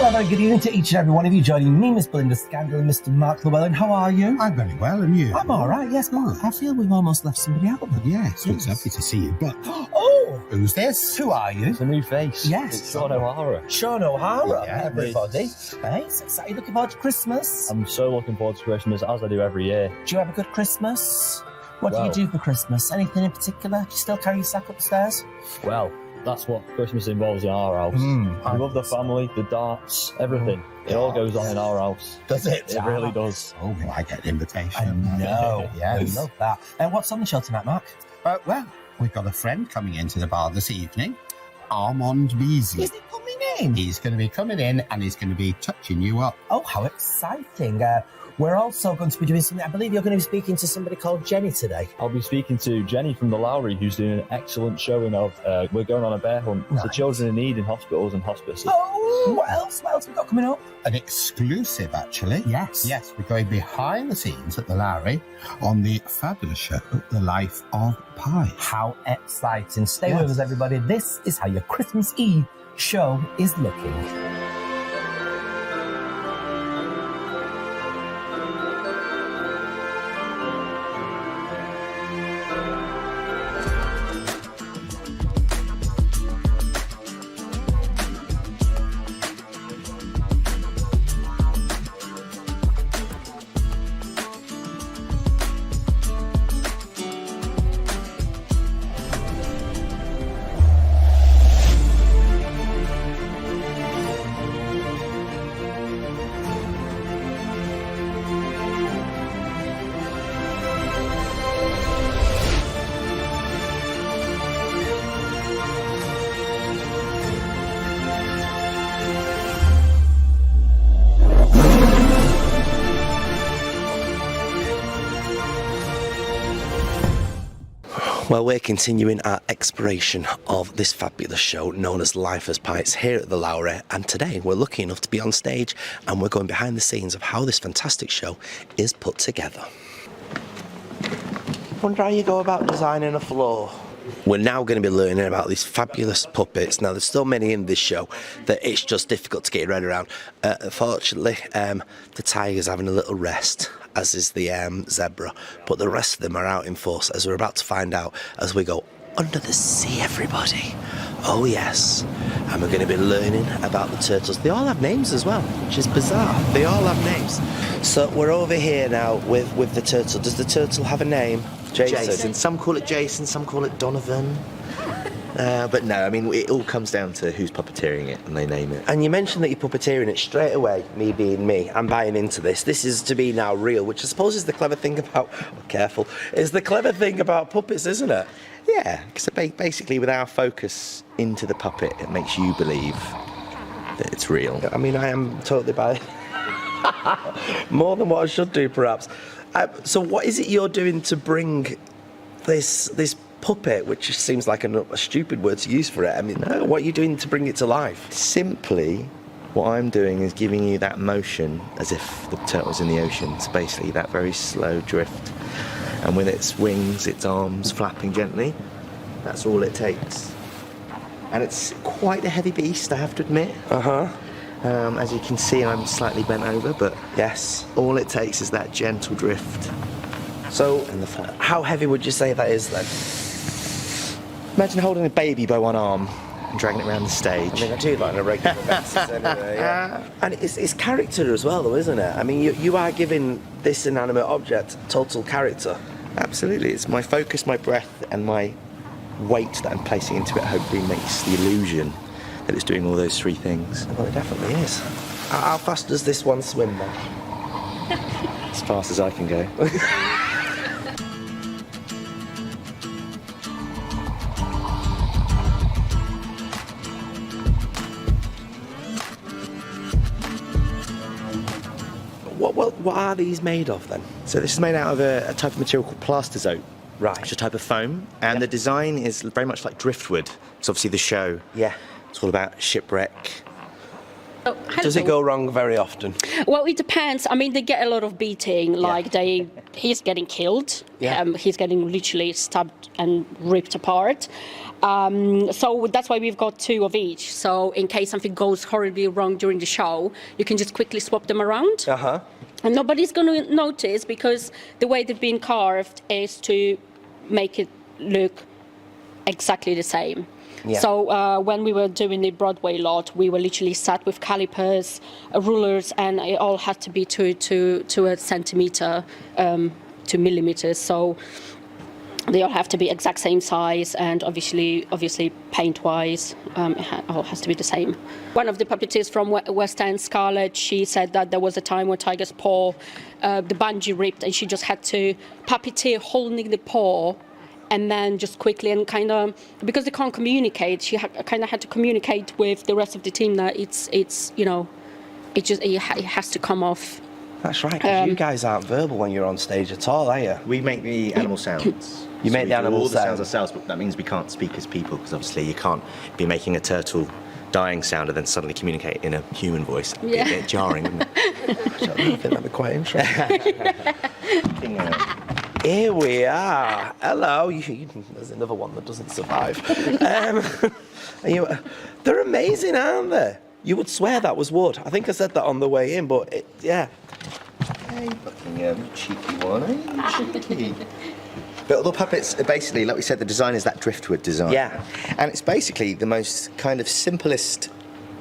Hello, very good evening to each and every one of you joining me, Miss Belinda Scandal and Mr. Mark Llewellyn. How are you? I'm very well, and you? I'm all right, yes, but I feel we've almost left somebody out. Yes, it's lovely to see you, but... Oh! Who's this? Who are you? It's a new face. Yes. It's Sean O'Hara. Sean O'Hara, Yeah, everybody. Hey, so are you looking forward to Christmas? I'm so looking forward to Christmas, as I do every year. Do you have a good Christmas? What do Well- you do for Christmas? Anything in particular? Do you still carry your sack up the stairs? Well, that's what Christmas involves in our house. I love the family, the darts, everything. It all goes on in our house. Does it? It really does. Oh, well, I get an invitation. I know. Yes. I love that. And what's on the show tonight, Mark? Well, we've got a friend coming into the bar this evening, Armand Beasley. Is he coming in? He's going to be coming in and he's going to be touching you up. Oh, how exciting. We're also going to be doing something. I believe you're going to be speaking to somebody called Jenny today. I'll be speaking to Jenny from the Lowry, who's doing an excellent showing of We're Going on a Bear Hunt for Right. children in need in hospitals and hospices. Oh, what else? What else have we got coming up? An exclusive, actually. Yes. Yes, we're going behind the scenes at the Lowry on the fabulous show, The Life of Pi. How exciting. Stay Yes. with us, everybody. This is how your Christmas Eve show is looking. Well, we're continuing our exploration of this fabulous show known as Life as Pikes here at the Lowry, and today we're lucky enough to be on stage and we're going behind the scenes of how this fantastic show is put together. Wonder how you go about designing a floor. We're now going to be learning about these fabulous puppets. Now, there's so many in this show that it's just difficult to get your head around. Fortunately, the tiger's having a little rest, as is the zebra, but the rest of them are out in force, as we're about to find out as we go under the sea, everybody. Oh yes, and we're going to be learning about the turtles. They all have names as well, which is bizarre. They all have names. So we're over here now with the turtle. Does the turtle have a name? Jason. Some call it Jason, some call it Donovan. But no, I mean, it all comes down to who's puppeteering it and they name it. And you mentioned that you're puppeteering it straight away, me being me. I'm buying into this. This is to be now real, which I suppose is the clever thing about... is the clever thing about puppets, isn't it? Yeah, because basically with our focus into the puppet, it makes you believe that it's real. I mean, I am totally buying... more than what I should do, perhaps. So what is it you're doing to bring this puppet, which seems like a stupid word to use for it? I mean, what are you doing to bring it to life? Simply, what I'm doing is giving you that motion as if the turtle's in the ocean. So basically, that very slow drift. And with its wings, its arms flapping gently, that's all it takes. And it's quite a heavy beast, I have to admit. As you can see, I'm slightly bent over, but Yes. all it takes is that gentle drift. So, how heavy would you say that is then? Imagine holding a baby by one arm and dragging it around the stage. I mean, I do like on a regular basis anyway, yeah. And it's character as well, though, isn't it? I mean, you are giving this inanimate object total character. Absolutely, it's my focus, my breath, and my weight that I'm placing into it hopefully makes the illusion that it's doing all those three things. Well, it definitely is. How fast does this one swim, then? As fast as I can go. What are these made of, then? So this is made out of a type of material called plastizote. Right. Which is a type of foam, and the design is very much like driftwood. It's obviously the show. Yeah. It's all about shipwreck, Does it go wrong very often? Well, it depends. I mean, they get a lot of beating. Like he's getting killed. Yeah. He's getting literally stabbed and ripped apart. So that's why we've got 2 of each. So in case something goes horribly wrong during the show, you can just quickly swap them around. And nobody's going to notice because the way they've been carved is to make it look exactly the same. Yeah. So when we were doing the Broadway lot, we were literally sat with calipers, rulers, and it all had to be to a centimeter, 2 millimeters. So they all have to be exact same size, and obviously paint-wise, it all has to be the same. One of the puppeteers from West End, Scarlett, she said that there was a time where Tiger's paw, the bungee ripped, and she just had to puppeteer holding the paw, and then just quickly and kind of, because they can't communicate, she kind of had to communicate with the rest of the team that it has to come off. That's right, because you guys aren't verbal when you're on stage at all, are you? We make the animal sounds. You make the animal all the sounds sounds ourselves, but that means we can't speak as people, because obviously you can't be making a turtle dying sound and then suddenly communicate in a human voice. It'd be a bit jarring, wouldn't it? I think that'd be quite interesting. Here we are. Hello. There's another one that doesn't survive. They're amazing, aren't they? You would swear that was wood. I think I said that on the way in, but yeah. Hey, Buckingham, cheeky one, eh? Cheeky. But the puppets are basically, like we said, the design is that driftwood design. Yeah. And it's basically the most kind of simplest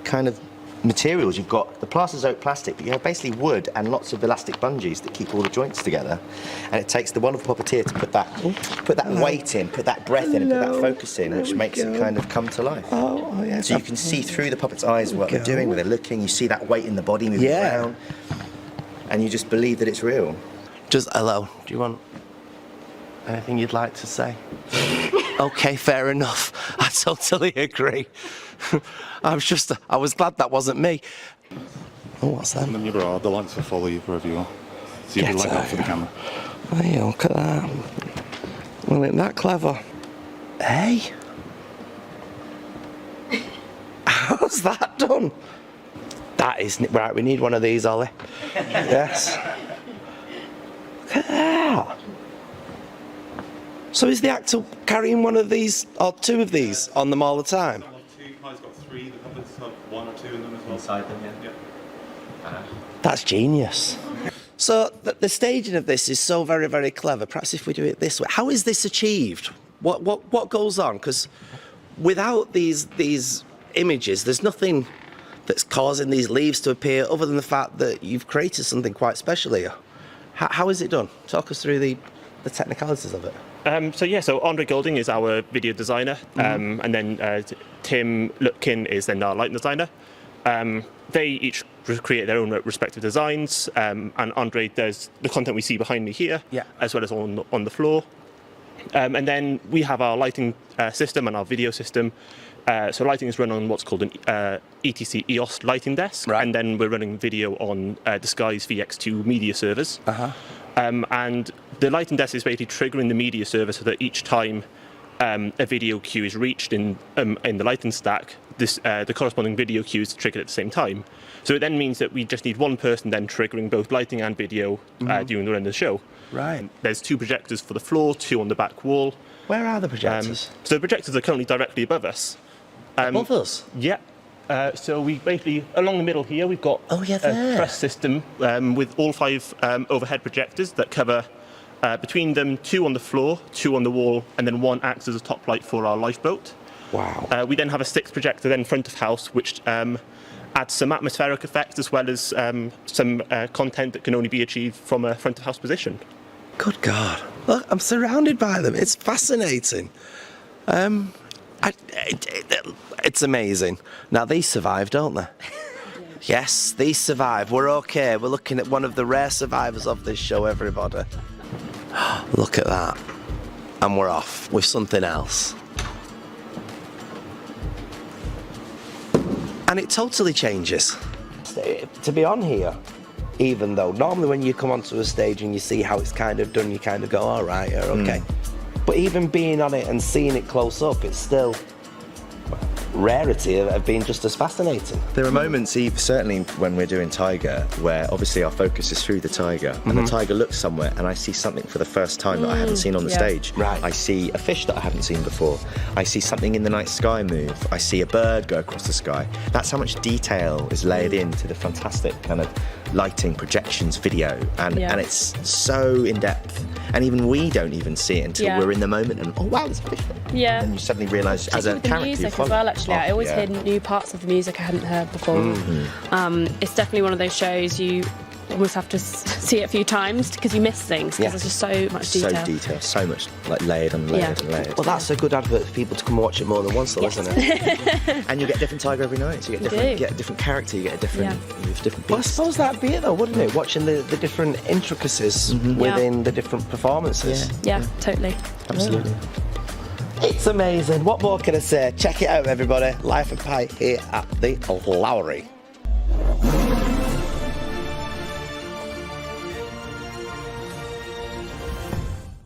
kind of materials. You've got the plaster's oak plastic, but you have basically wood and lots of elastic bungees that keep all the joints together. And it takes the wonderful puppeteer to put that weight in, put that breath in, and put that focus in, which makes it kind of come to life. Oh yeah. So you can see through the puppet's eyes what they're doing, where they're looking. You see that weight in the body moving around, and you just believe that it's real. Just hello. Do you want anything you'd like to say? Okay, fair enough. I totally agree. I was glad that wasn't me. Oh, what's that? And then the lights will follow you wherever you are. So you'll be like that for the camera. Hey, look at that. Well, isn't that clever? Hey? How's that done? That is... Right, we need one of these, Ollie. Yes. Look at that. So is the actor carrying one of these, or 2 of these, on them all the time? I've got 3, the puppets have 1 or 2 in them as well. Inside them, yeah. That's genius. So the staging of this is so very, very clever. Perhaps if we do it this way, how is this achieved? What goes on? Because without these images, there's nothing that's causing these leaves to appear other than the fact that you've created something quite special here. How is it done? Talk us through the technicalities of it. So Andre Golding is our video designer, and then Tim Lutkin is then our lighting designer. They each create their own respective designs, and Andre does the content we see behind me here, as well as on the floor. And then we have our lighting system and our video system. So lighting is run on what's called an ETC EOS lighting desk, and then we're running video on Disguise VX2 media servers. And the lighting desk is basically triggering the media server so that each time a video cue is reached in the lighting stack, the corresponding video cue is triggered at the same time. So it then means that we just need one person then triggering both lighting and video during the run of the show. Right. There's 2 projectors for the floor, 2 on the back wall. Where are the projectors? So the projectors are currently directly above us. Above us? Yeah. So we basically, along the middle here, we've got a truss system with all 5 overhead projectors that cover between them 2 on the floor, 2 on the wall, and then 1 acts as a top light for our lifeboat. Wow. We then have a 6th projector then front of house, which adds some atmospheric effects as well as some content that can only be achieved from a front of house position. Good God. Look, I'm surrounded by them. It's fascinating. It's amazing. Now, these survive, don't they? Yes, these survive. We're okay. We're looking at one of the rare survivors of this show, everybody. Look at that. And we're off with something else. And it totally changes. To be on here, even though normally when you come onto a stage and you see how it's kind of done, you kind of go, all right, yeah, okay. But even being on it and seeing it close up, it's still... rarity of being just as fascinating. There are moments, certainly when we're doing tiger, where obviously our focus is through the tiger, and the tiger looks somewhere, and I see something for the first time that I haven't seen on the stage. Right. I see a fish that I haven't seen before. I see something in the night sky move. I see a bird go across the sky. That's how much detail is layered into the fantastic kind of lighting, projections, video, and it's so in depth. And even we don't even see it until we're in the moment, and oh wow, there's a fish there. Yeah. And you suddenly realise as a with the character. music as well, actually. I always hear new parts of the music I hadn't heard before. It's definitely one of those shows you almost have to see it a few times because you miss things because there's just so much detail. So detailed, so much like layered and layered and layered. Well, that's a good advert for people to come and watch it more than once, though, isn't it? And you get a different tiger every night. So you get a different character. You get a different, different. Well, I suppose that'd be it, though, wouldn't it? Watching the different intricacies within the different performances. Yeah, totally. Absolutely. It's amazing. What more can I say? Check it out, everybody. Life of Pi here at the Lowry.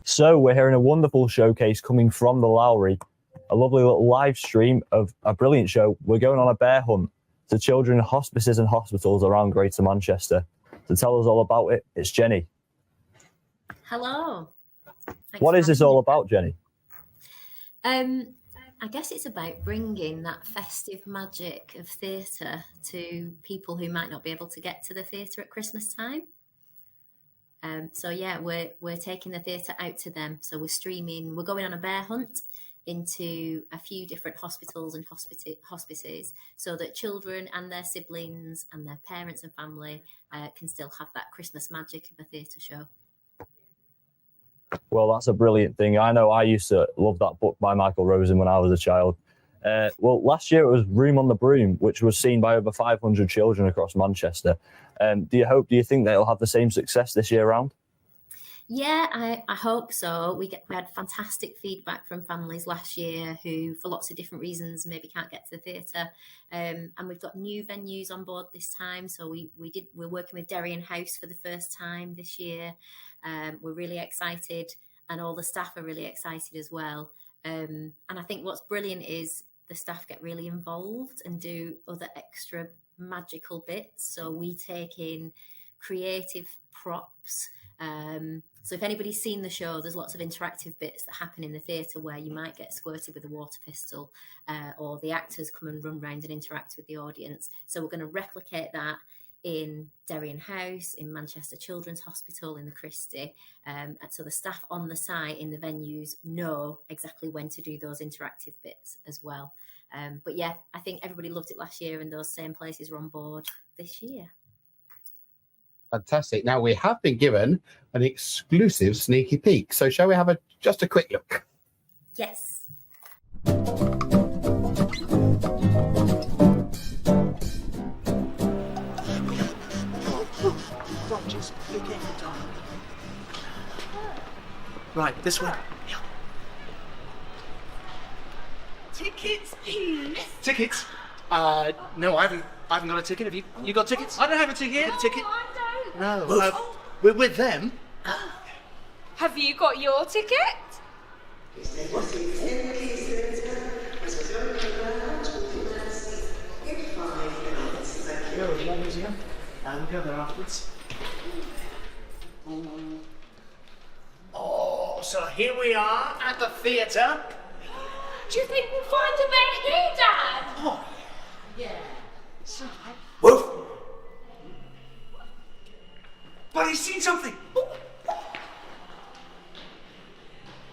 So we're hearing a wonderful showcase coming from the Lowry, a lovely little live stream of a brilliant show. We're going on a bear hunt to children in hospices and hospitals around Greater Manchester. To tell us all about it, it's Jenny. Hello. What is this all about, Jenny? I guess it's about bringing that festive magic of theatre to people who might not be able to get to the theatre at Christmas time. So yeah, we're taking the theatre out to them. So we're going on a bear hunt into a few different hospitals and hospices so that children and their siblings and their parents and family can still have that Christmas magic of a theatre show. Well, that's a brilliant thing. I know I used to love that book by Michael Rosen when I was a child. Well, last year it was Room on the Broom, which was seen by over 500 children across Manchester. Do you think that it'll have the same success this year round? Yeah, I hope so. We had fantastic feedback from families last year who, for lots of different reasons, maybe can't get to the theatre. And we've got new venues on board this time. So we're working with Derry House for the first time this year. We're really excited, and all the staff are really excited as well. And I think what's brilliant is the staff get really involved and do other extra magical bits. So we take in creative props. So if anybody's seen the show, there's lots of interactive bits that happen in the theatre where you might get squirted with a water pistol, or the actors come and run round and interact with the audience. So we're going to replicate that in Derry House, in Manchester Children's Hospital, in the Christie. And so the staff on the site in the venues know exactly when to do those interactive bits as well. But yeah, I think everybody loved it last year, and those same places are on board this year. Fantastic. Now, we have been given an exclusive sneaky peek. So shall we have just a quick look? Yes. Right, this way. Tickets, please. Tickets? No, I haven't got a ticket. Have you? You got tickets? I don't have a ticket. No, a ticket? I don't. No. We're with them. Have you got your ticket? And go there afterwards. Oh, so here we are at the theatre. Do you think we'll find a bear here, Dad? Oh, Yeah. so, woof! But he's seen something.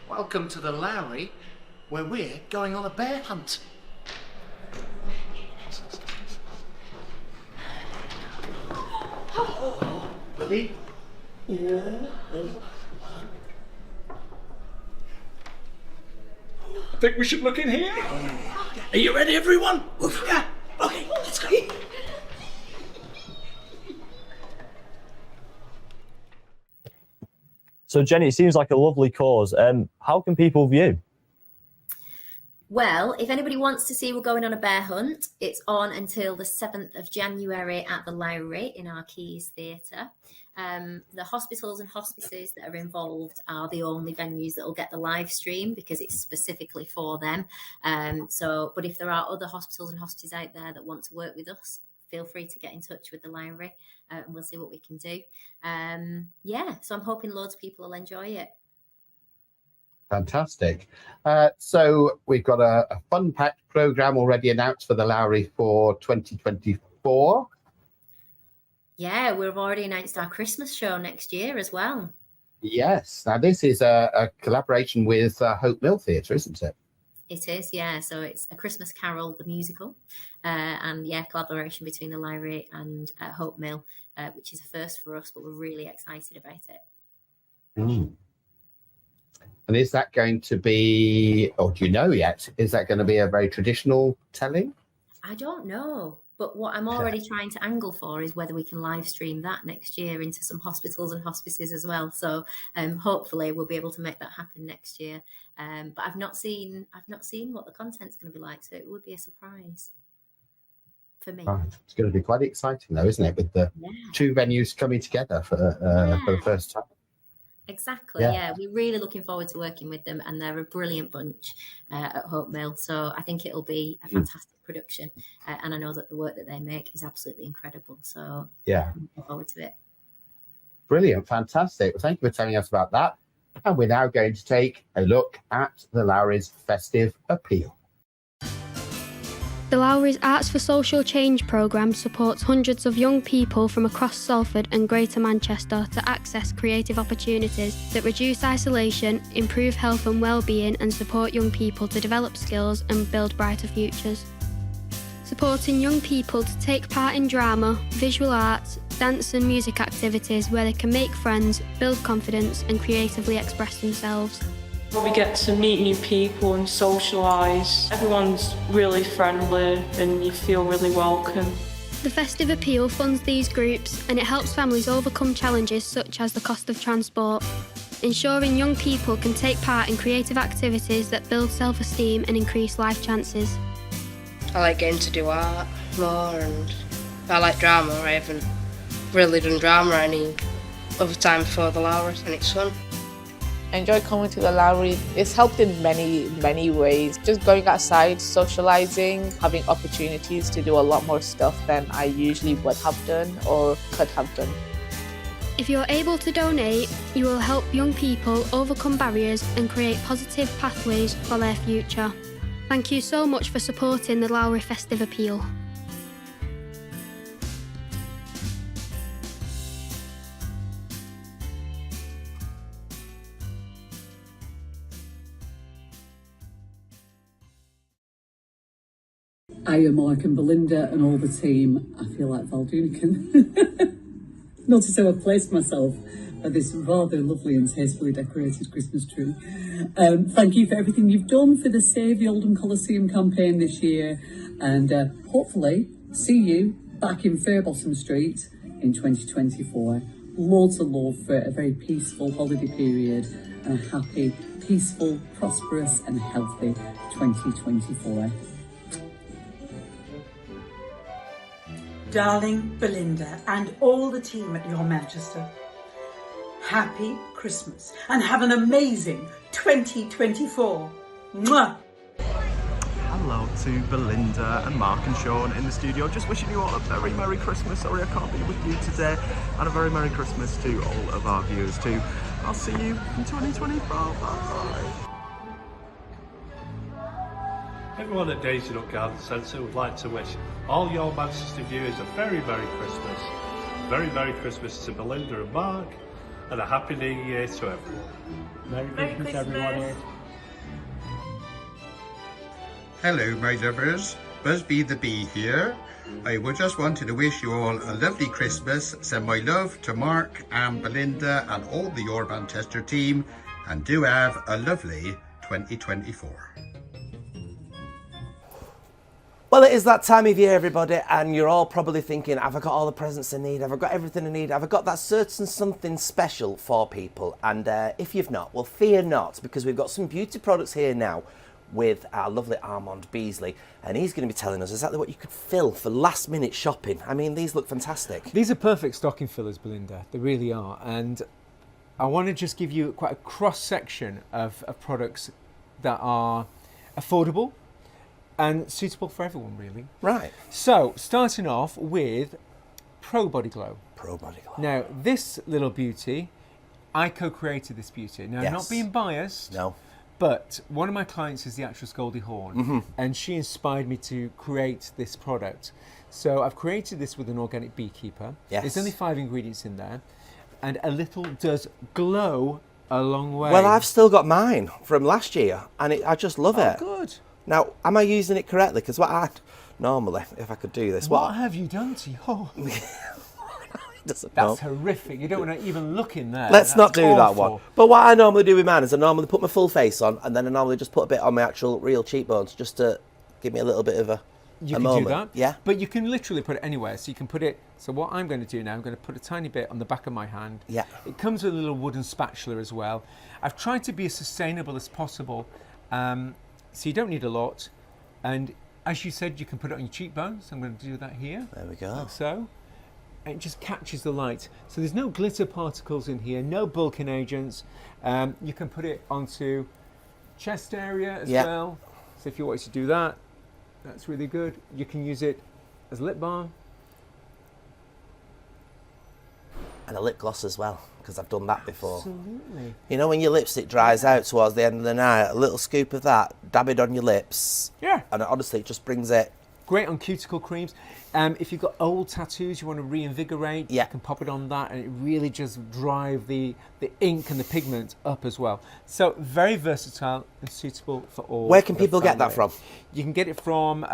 Welcome to the Lowry, where we're going on a bear hunt. Ready? Think we should look in here? Are you ready, everyone? Yeah. Okay, let's go. So, Jenny, it seems like a lovely cause. How can people view? Well, if anybody wants to see we're going on a bear hunt, it's on until the 7th of January at the Lowry in our Keys Theatre. The hospitals and hospices that are involved are the only venues that will get the live stream because it's specifically for them. But if there are other hospitals and hospices out there that want to work with us, feel free to get in touch with the Lowry and we'll see what we can do. So I'm hoping loads of people will enjoy it. Fantastic. So we've got a fun-packed programme already announced for the Lowry for 2024. Yeah, we've already announced our Christmas show next year as well. Yes. Now, this is a collaboration with Hope Mill Theatre, isn't it? It is, yeah. So it's A Christmas Carol, the musical, and collaboration between the Lowry and Hope Mill, which is a first for us, but we're really excited about it. Mm. And is that going to be, or do you know yet, is that going to be a very traditional telling? I don't know, but what I'm already trying to angle for is whether we can live stream that next year into some hospitals and hospices as well. So hopefully we'll be able to make that happen next year. But I've not seen what the content's going to be like, so it would be a surprise for me. Right. It's going to be quite exciting, though, isn't it, with the two venues coming together for the first time. Exactly, yeah. We're really looking forward to working with them, and they're a brilliant bunch at Hope Mill. So I think it'll be a fantastic production, and I know that the work that they make is absolutely incredible. So I'm looking forward to it. Brilliant, fantastic. Well, thank you for telling us about that. And we're now going to take a look at the Lowry's festive appeal. The Lowry's Arts for Social Change programme supports hundreds of young people from across Salford and Greater Manchester to access creative opportunities that reduce isolation, improve health and well-being, and support young people to develop skills and build brighter futures. Supporting young people to take part in drama, visual arts, dance and music activities where they can make friends, build confidence and creatively express themselves. We get to meet new people and socialise. Everyone's really friendly and you feel really welcome. The Festive Appeal funds these groups and it helps families overcome challenges such as the cost of transport, ensuring young people can take part in creative activities that build self-esteem and increase life chances. I like getting to do art more and I like drama. I haven't really done drama any other time before the Lowry and it's fun. I enjoy coming to the Lowry. It's helped in many ways. Just going outside, socialising, having opportunities to do a lot more stuff than I usually would have done or could have done. If you're able to donate, you will help young people overcome barriers and create positive pathways for their future. Thank you so much for supporting the Lowry Festive Appeal. Hiya, Mark and Belinda and all the team. I feel like Valdunican. Notice how I've placed myself at this rather lovely and tastefully decorated Christmas tree. Thank you for everything you've done for the Save the Oldham Coliseum campaign this year, and hopefully see you back in Fairbottom Street in 2024. Loads of love for a very peaceful holiday period and a happy, peaceful, prosperous and healthy 2024. Darling Belinda and all the team at Your Manchester, happy Christmas and have an amazing 2024. Mwah! Hello to Belinda and Mark and Sean in the studio. Just wishing you all a very Merry Christmas. Sorry I can't be with you today. And a very Merry Christmas to all of our viewers too. I'll see you in 2024. Bye. Everyone at Daisy Nook Garden Centre would like to wish all your Manchester viewers a very Merry Christmas. Very Merry Christmas to Belinda and Mark, and a Happy New Year to everyone. Merry Christmas, everyone. Hello, my lovers. Busby the Bee here. I would just wanted to wish you all a lovely Christmas. Send my love to Mark and Belinda and all the Your Manchester team, and do have a lovely 2024. Well, it is that time of year, everybody, and you're all probably thinking, have I got all the presents I need? Have I got everything I need? Have I got that certain something special for people? And if you've not, well, fear not, because we've got some beauty products here now with our lovely Armand Beasley, and he's going to be telling us exactly what you could fill for last minute shopping. I mean, these look fantastic. These are perfect stocking fillers, Belinda. They really are. And I want to just give you quite a cross section of products that are affordable and suitable for everyone, really. Right. So, starting off with Pro Body Glow. Pro Body Glow. Now, this little beauty, I co-created this beauty. Now, Yes. not being biased, No. but one of my clients is the actress Goldie Hawn, and she inspired me to create this product. So I've created this with an organic beekeeper. Yes. There's only 5 ingredients in there, and a little does glow a long way. Well, I've still got mine from last year, and I just love it. Good. Now, am I using it correctly? Because what I normally, if I could do this, What have you done to your... doesn't That's know. horrific. You don't want to even look in there. Let's That's not do that awful. one. But what I normally do with mine is I normally put my full face on, and then I normally just put a bit on my actual real cheekbones, just to give me a little bit of a You can moment. do that. Yeah. But you can literally put it anywhere. So you can put it... So what I'm going to do now, I'm going to put a tiny bit on the back of my hand. Yeah. It comes with a little wooden spatula as well. I've tried to be as sustainable as possible. So you don't need a lot. And as you said, you can put it on your cheekbones. I'm going to do that here. There we go. Like so. And it just catches the light. So there's no glitter particles in here, no bulking agents. You can put it onto chest area as well. So if you want to do that, that's really good. You can use it as lip balm. And a lip gloss as well, because I've done that before. Absolutely. You know when your lipstick dries out towards the end of the night, a little scoop of that, dab it on your lips. Yeah. And honestly, it just brings it. Great on cuticle creams. If you've got old tattoos you want to reinvigorate, you can pop it on that, and it really just drive the ink and the pigment up as well. So very versatile and suitable for all. Where can the people get that family. from? You can get it from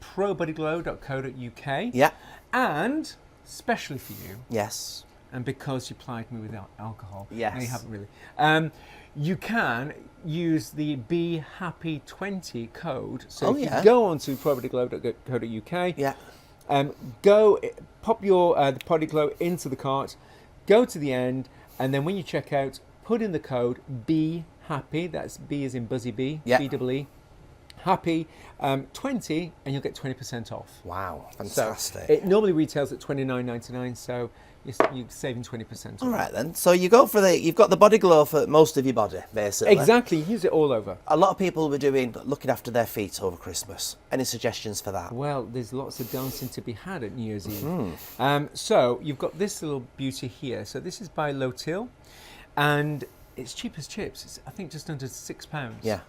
probodyglow.co.uk. Yeah. And especially for you. Yes. And because you plied me with alcohol. Yes. No, you haven't really. You can use the BeHappy20 code. So if you go on to probodyglow.co.uk, pop your the Body Glow into the cart, go to the end, and then when you check out, put in the code BeHappy. That's B as in Buzzy Bee. B-double-E. Happy 20, and you'll get 20% off. Wow, fantastic. So it normally retails at $29.99, so you're saving 20%. All right then. So you go for you've got the Body Glow for most of your body, basically. Exactly. Use it all over. A lot of people were looking after their feet over Christmas. Any suggestions for that? Well, there's lots of dancing to be had at New Year's Eve. So you've got this little beauty here. So this is by Lotil, and it's cheap as chips. It's, I think, just under £6. Yeah.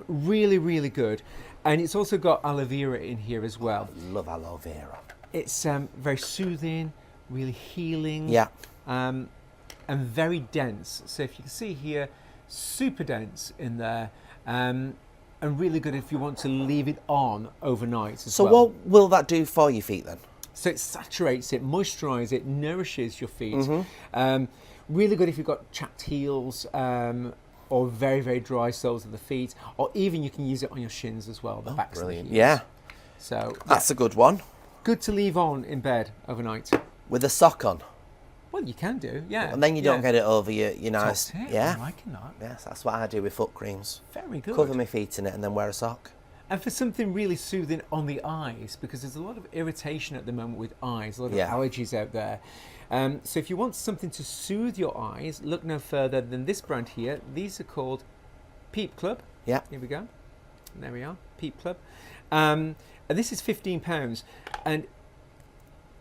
Really, really good. And it's also got aloe vera in here as well. I love aloe vera. It's very soothing, really healing. Yeah. And very dense. So if you can see here, super dense in there. And really good if you want to leave it on overnight as well. So what will that do for your feet then? So it saturates it, moisturises it, nourishes your feet. Really good if you've got chapped heels or very, very dry soles of the feet, or even you can use it on your shins as well, the backs of the heels. Yeah. So that's a good one. Good to leave on in bed overnight. With a sock on? Well, you can do, yeah. And then you don't get it over your nice... Top tip, yeah. I'm liking that. Yes, that's what I do with foot creams. Very good. Cover my feet in it and then wear a sock. And for something really soothing on the eyes, because there's a lot of irritation at the moment with eyes, a lot of allergies out there. So if you want something to soothe your eyes, look no further than this brand here. These are called Peep Club. Yeah. Here we go. There we are, Peep Club. And this is £15, and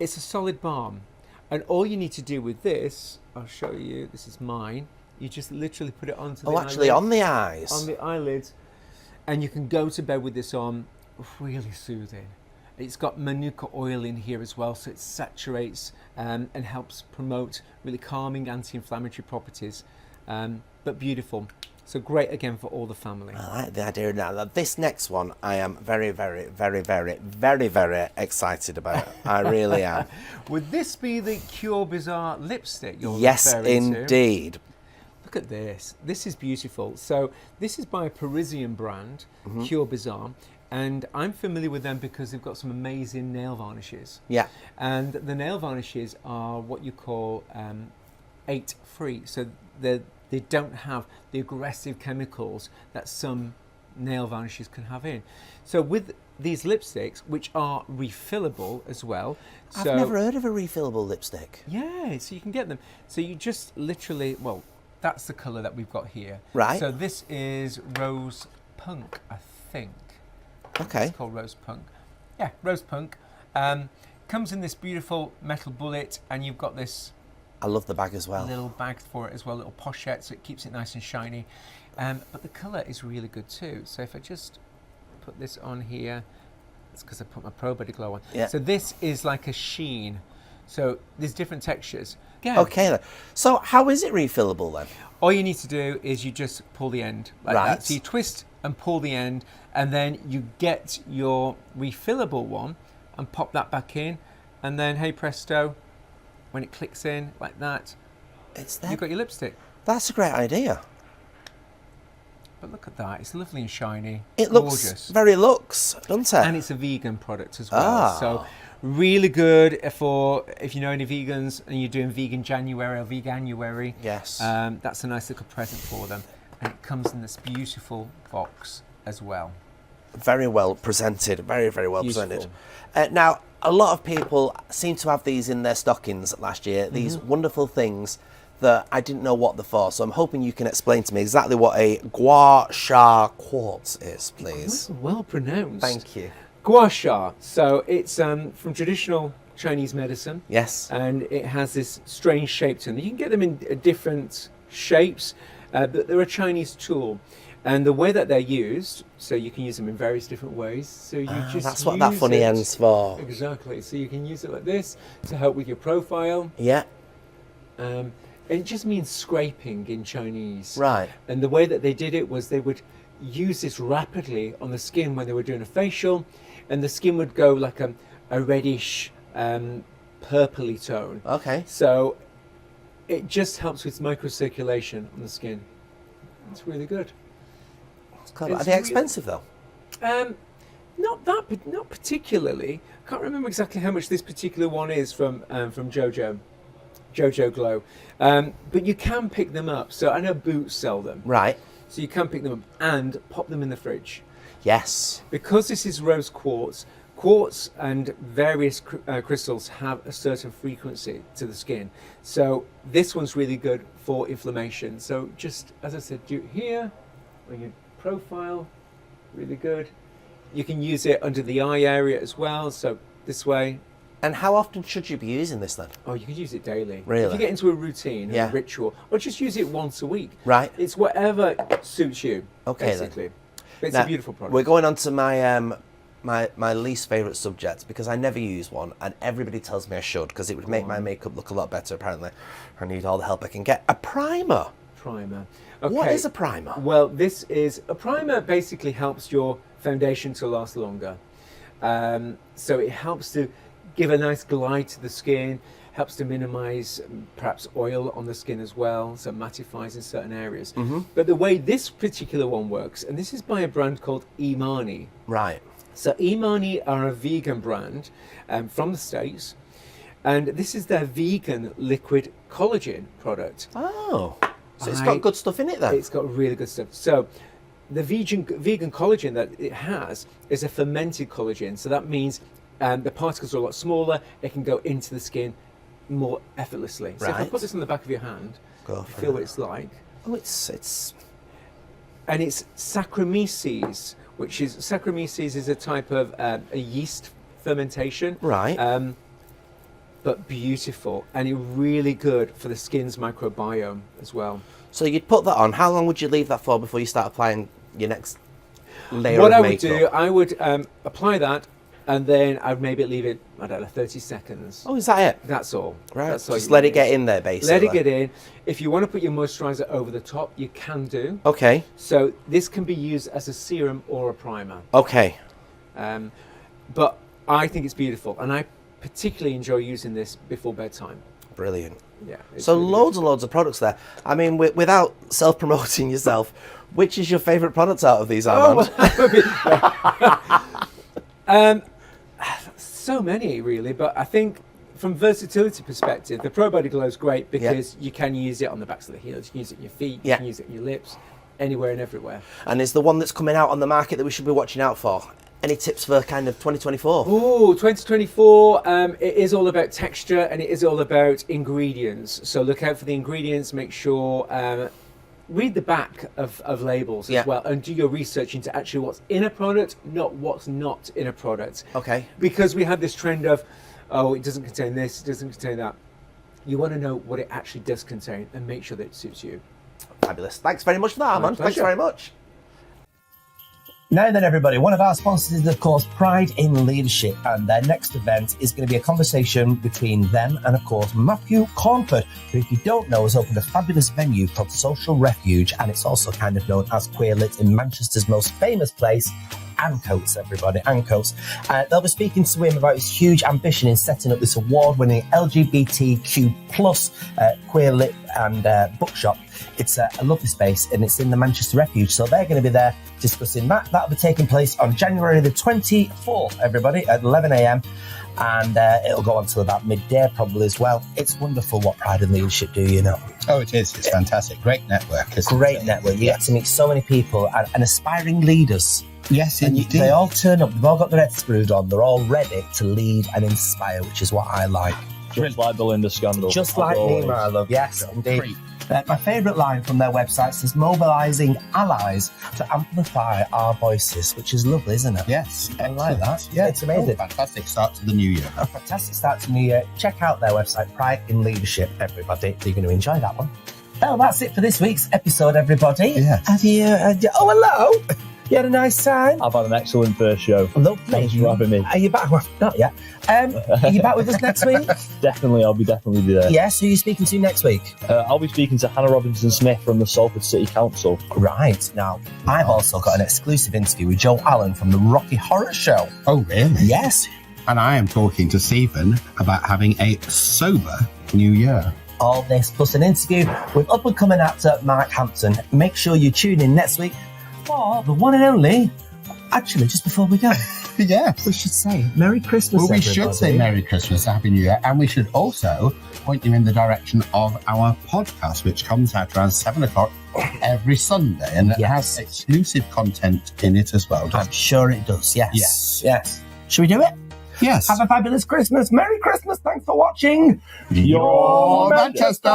it's a solid balm. And all you need to do with this, I'll show you, this is mine. You just literally put it onto the eyelids. Oh, actually on the eyes. On the eyelids. And you can go to bed with this on, really soothing. It's got manuka oil in here as well, so it saturates and helps promote really calming anti-inflammatory properties, but beautiful. So great again for all the family. I like the idea now. This next one I am very, very, very, very, very, very excited about. I really am. Would this be the Cure Bizarre lipstick you're Yes, referring to? indeed. Look at this. This is beautiful. So this is by a Parisian brand, Cure Bizarre. And I'm familiar with them because they've got some amazing nail varnishes. Yeah. And the nail varnishes are what you call 8-free. So they don't have the aggressive chemicals that some nail varnishes can have in. So with these lipsticks, which are refillable as well. I've never heard of a refillable lipstick. Yeah, so you can get them. So you just literally, well, that's the colour that we've got here. Right. So this is Rose Punk, I think. Okay. It's called Rose Punk. Yeah, Rose Punk. Comes in this beautiful metal bullet, and you've got this... I love the bag as well. Little bag for it as well, little pochette, so it keeps it nice and shiny. But the colour is really good too. So if I just put this on here, it's because I put my Pro Body Glow on. Yeah. So this is like a sheen. So there's different textures. Yeah. Okay then. So how is it refillable then? All you need to do is you just pull the end like that. So you twist and pull the end, and then you get your refillable one and pop that back in, and then hey presto, when it clicks in like that, it's there. You've got your lipstick. That's a great idea. But look at that, it's lovely and shiny. It looks gorgeous. very luxe, doesn't it? And it's a vegan product as well. So really good for if you know any vegans and you're doing vegan January or veganuary. Yes. That's a nice little present for them. And it comes in this beautiful box as well. Very well presented, very, very well Beautiful. presented. Now, a lot of people seem to have these in their stockings last year, these wonderful things that I didn't know what they're for. So I'm hoping you can explain to me exactly what a gua sha quartz is, please. Well pronounced. Thank you. Gua sha. So it's from traditional Chinese medicine. Yes. And it has this strange shape to them. You can get them in different shapes, but they're a Chinese tool. And the way that they're used, so you can use them in various different ways. So you just that's what that funny end's for. Exactly. So you can use it like this to help with your profile. Yeah. It just means scraping in Chinese. Right. And the way that they did it was they would use this rapidly on the skin when they were doing a facial, and the skin would go like a reddish, purpley tone. Okay. So it just helps with microcirculation on the skin. It's really good. Are they expensive though? Not particularly. I can't remember exactly how much this particular one is from Jojo Glow, but you can pick them up. So I know Boots sell them. Right. So you can pick them up and pop them in the fridge. Yes. Because this is rose quartz. Quartz and various crystals have a certain frequency to the skin. So this one's really good for inflammation. So just, as I said, do it here, on your profile, really good. You can use it under the eye area as well, so this way. And how often should you be using this then? Oh, you can use it daily. Really? If you get into a routine, Yeah. a ritual, or just use it once a week. Right. It's whatever suits you, Okay, basically. then. But it's Now, a beautiful product. We're going on to my my least favourite subject, because I never use one and everybody tells me I should, because it would make my makeup look a lot better apparently. I need all the help I can get. A primer. Primer. What Okay. is a primer? Well, this is a primer. Basically helps your foundation to last longer. So it helps to give a nice glide to the skin, helps to minimize perhaps oil on the skin as well, so it mattifies in certain areas. But the way this particular one works, and this is by a brand called Imani. Right. So Imani are a vegan brand from the States, and this is their vegan liquid collagen product. Oh, so it's got good stuff in it then? It's got really good stuff. So the vegan collagen that it has is a fermented collagen. So that means the particles are a lot smaller. It can go into the skin more effortlessly. So if I Right. put this on the back of your hand, Go you for feel it. what it's like. Oh, it's... And it's Saccharomyces, which is, Saccharomyces is a type of a yeast fermentation. Right. But beautiful, and it's really good for the skin's microbiome as well. So you'd put that on. How long would you leave that for before you start applying your next layer What of I would makeup? do, I would apply that, and then I'd maybe leave it, I don't know, 30 seconds. Oh, is that it? That's all. Right. That's all Just you let it need. get in there, basically. Let it get in. If you want to put your moisturizer over the top, you can do. Okay. So this can be used as a serum or a primer. Okay. But I think it's beautiful, and I particularly enjoy using this before bedtime. Brilliant. Yeah. it's So really good. loads and loads of products there. I mean, without self-promoting yourself, which is your favourite product out of these, Armand? So many, really, but I think from versatility perspective, the Pro Body Glow is great because you can use it on the backs of the heels, you can use it on your feet, you can use it on your lips, anywhere and everywhere. And is the one that's coming out on the market that we should be watching out for? Any tips for kind of 2024? Ooh, 2024, it is all about texture and it is all about ingredients. So look out for the ingredients, make sure, read the back of labels as well, and do your research into actually what's in a product, not what's not in a product. Okay. Because we have this trend of, oh, it doesn't contain this, it doesn't contain that. You want to know what it actually does contain and make sure that it suits you. Fabulous. Thanks very much for that, Armand. Thanks very much. Now then, everybody, one of our sponsors is, of course, Pride in Leadership, and their next event is going to be a conversation between them and, of course, Matthew Cornford, who, if you don't know, has opened a fabulous venue called Social Refuge, and it's also kind of known as Queer Lit in Manchester's most famous place, Ancoats, everybody, Ancoats. They'll be speaking to him about his huge ambition in setting up this award-winning LGBTQ plus Queer Lit and bookshop. It's a lovely space, and it's in the Manchester Refuge, so they're going to be there discussing that. That'll be taking place on January the 24th, everybody, at 11 a.m, and it'll go on till about midday probably as well. It's wonderful what Pride and Leadership do, you know. Oh, it is. It's fantastic. Great network. Great network. You get to meet so many people and aspiring leaders. Yes, and indeed. They all turn up. They've all got their heads screwed on. They're all ready to lead and inspire, which is what I like. Just like Belinda Scandal. Just like me, my love. Yes, indeed. My favourite line from their website says, mobilising allies to amplify our voices, which is lovely, isn't it? Yes. I like that. Yeah, it's amazing. Fantastic start to the new year. A fantastic start to the new year. Check out their website, Pride in Leadership, everybody. You're going to enjoy that one. Well, that's it for this week's episode, everybody. Yeah. Have you... oh, hello. You had a nice time? I've had an excellent first show. Lovely. Thanks for having me. Are you back? Well, not yet. Are you back with us next week? Definitely, I'll definitely be there. Yes, who are you speaking to next week? I'll be speaking to Hannah Robinson-Smith from the Salford City Council. Right. Now, I've also got an exclusive interview with Joe Allen from the Rocky Horror Show. Oh, really? Yes. And I am talking to Stephen about having a sober new year. All this plus an interview with up-and-coming actor Mark Hampton. Make sure you tune in next week for the one and only... Actually, just before we go, yes, we should say Merry Christmas, Well, we everybody. should say Merry Christmas, Happy New Year, and we should also point you in the direction of our podcast, which comes out around 7 o'clock every Sunday, and it has exclusive content in it as well. I'm sure it does, yes. Yes. Should we do it? Yes. Have a fabulous Christmas. Merry Christmas. Thanks for watching. Your Manchester.